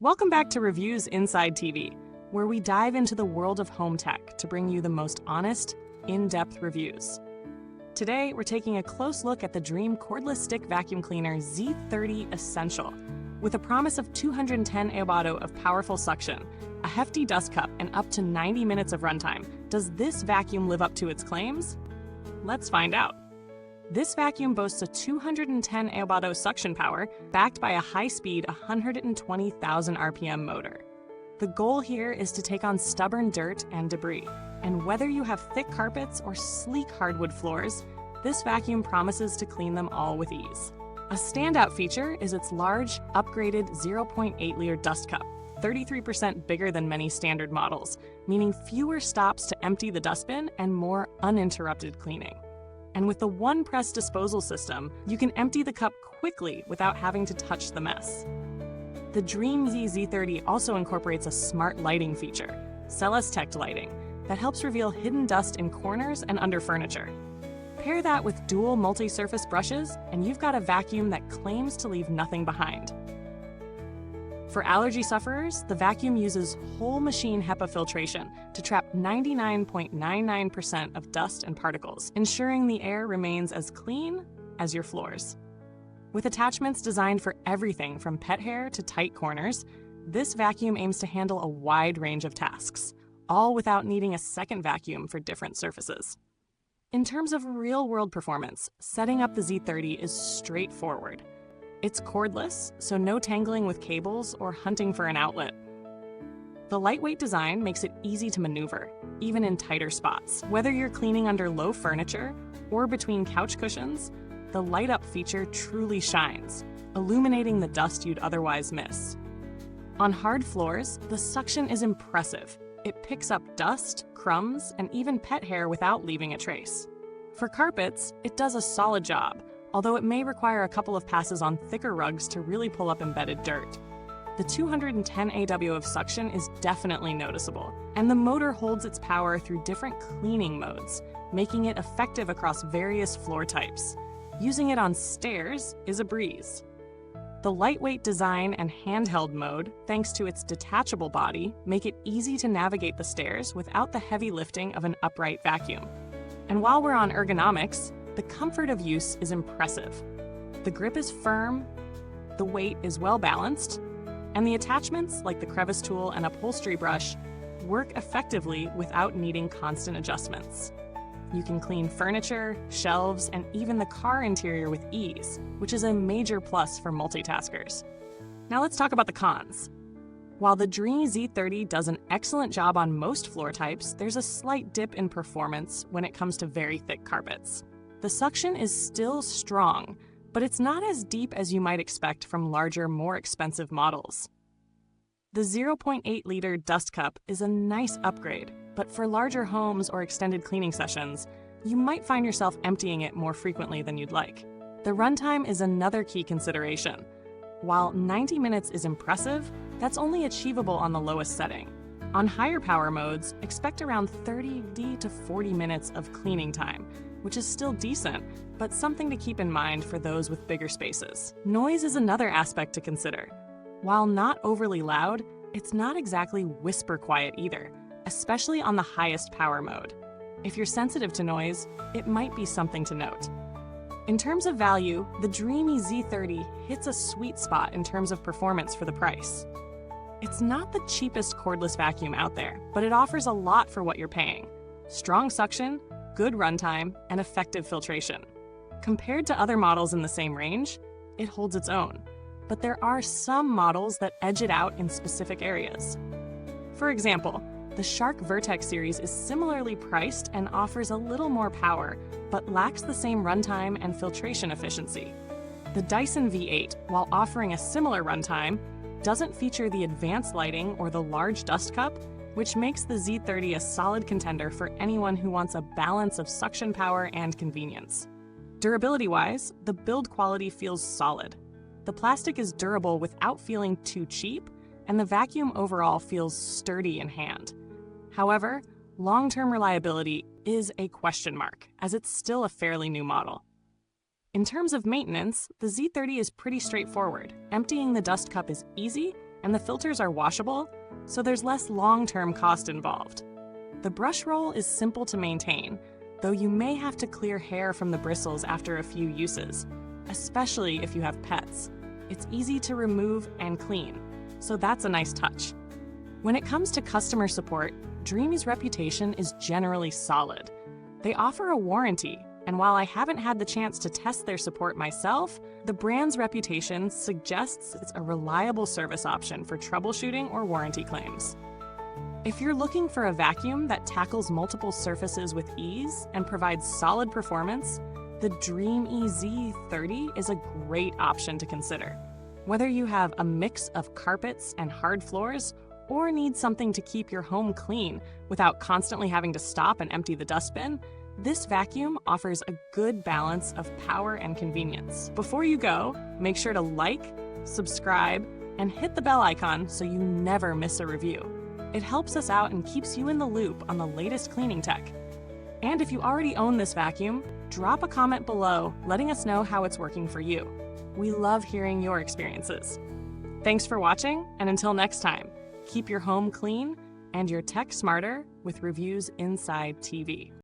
Welcome back to Reviews Inside TV, where we dive into the world of home tech to bring you the most honest, in-depth reviews. Today, we're taking a close look at the DREAME cordless stick vacuum cleaner Z30 Essential. With a promise of 210 aobato of powerful suction, a hefty dust cup, and up to 90 minutes of runtime, does this vacuum live up to its claims? Let's find out. This vacuum boasts a 210 aobato suction power, backed by a high-speed 120,000 RPM motor. The goal here is to take on stubborn dirt and debris, and whether you have thick carpets or sleek hardwood floors, this vacuum promises to clean them all with ease. A standout feature is its large, upgraded 0.8-liter dust cup, 33% bigger than many standard models, meaning fewer stops to empty the dustbin and more uninterrupted cleaning. And with the one-press disposal system, you can empty the cup quickly without having to touch the mess. The DREAME Z30 also incorporates a smart lighting feature, CelesTect lighting, that helps reveal hidden dust in corners and under furniture. Pair that with dual multi-surface brushes, and you've got a vacuum that claims to leave nothing behind. For allergy sufferers, the vacuum uses whole machine HEPA filtration to trap 99.99% of dust and particles, ensuring the air remains as clean as your floors. With attachments designed for everything from pet hair to tight corners, this vacuum aims to handle a wide range of tasks, all without needing a second vacuum for different surfaces. In terms of real-world performance, setting up the Z30 is straightforward. It's cordless, so no tangling with cables or hunting for an outlet. The lightweight design makes it easy to maneuver, even in tighter spots. Whether you're cleaning under low furniture or between couch cushions, the light-up feature truly shines, illuminating the dust you'd otherwise miss. On hard floors, the suction is impressive. It picks up dust, crumbs, and even pet hair without leaving a trace. For carpets, it does a solid job, although it may require a couple of passes on thicker rugs to really pull up embedded dirt. The 210 aW of suction is definitely noticeable, and the motor holds its power through different cleaning modes, making it effective across various floor types. Using it on stairs is a breeze. The lightweight design and handheld mode, thanks to its detachable body, make it easy to navigate the stairs without the heavy lifting of an upright vacuum. And while we're on ergonomics, the comfort of use is impressive. The grip is firm, the weight is well balanced, and the attachments, like the crevice tool and upholstery brush, work effectively without needing constant adjustments. You can clean furniture, shelves, and even the car interior with ease, which is a major plus for multitaskers. Now let's talk about the cons. While the DREAME Z30 does an excellent job on most floor types, there's a slight dip in performance when it comes to very thick carpets. The suction is still strong, but it's not as deep as you might expect from larger, more expensive models. The 0.8-liter dust cup is a nice upgrade, but for larger homes or extended cleaning sessions, you might find yourself emptying it more frequently than you'd like. The runtime is another key consideration. While 90 minutes is impressive, that's only achievable on the lowest setting. On higher power modes, expect around 30 to 40 minutes of cleaning time, which is still decent, but something to keep in mind for those with bigger spaces. Noise is another aspect to consider. While not overly loud, it's not exactly whisper quiet either, especially on the highest power mode. If you're sensitive to noise, it might be something to note. In terms of value, the DREAME Z30 hits a sweet spot in terms of performance for the price. It's not the cheapest cordless vacuum out there, but it offers a lot for what you're paying. Strong suction, good runtime, and effective filtration. Compared to other models in the same range, it holds its own, but there are some models that edge it out in specific areas. For example, the Shark Vertex series is similarly priced and offers a little more power, but lacks the same runtime and filtration efficiency. The Dyson V8, while offering a similar runtime, doesn't feature the advanced lighting or the large dust cup, which makes the Z30 a solid contender for anyone who wants a balance of suction power and convenience. Durability-wise, the build quality feels solid. The plastic is durable without feeling too cheap, and the vacuum overall feels sturdy in hand. However, long-term reliability is a question mark, as it's still a fairly new model. In terms of maintenance, the Z30 is pretty straightforward. Emptying the dust cup is easy, and the filters are washable, so there's less long-term cost involved. The brush roll is simple to maintain, though you may have to clear hair from the bristles after a few uses, especially if you have pets. It's easy to remove and clean, so that's a nice touch. When it comes to customer support, DREAME's reputation is generally solid. They offer a warranty, and while I haven't had the chance to test their support myself, the brand's reputation suggests it's a reliable service option for troubleshooting or warranty claims. If you're looking for a vacuum that tackles multiple surfaces with ease and provides solid performance, the DREAME Z30 is a great option to consider. Whether you have a mix of carpets and hard floors, or need something to keep your home clean without constantly having to stop and empty the dustbin, this vacuum offers a good balance of power and convenience. Before you go, make sure to like, subscribe, and hit the bell icon so you never miss a review. It helps us out and keeps you in the loop on the latest cleaning tech. And if you already own this vacuum, drop a comment below letting us know how it's working for you. We love hearing your experiences. Thanks for watching, and until next time, keep your home clean and your tech smarter with Reviewsinside TV.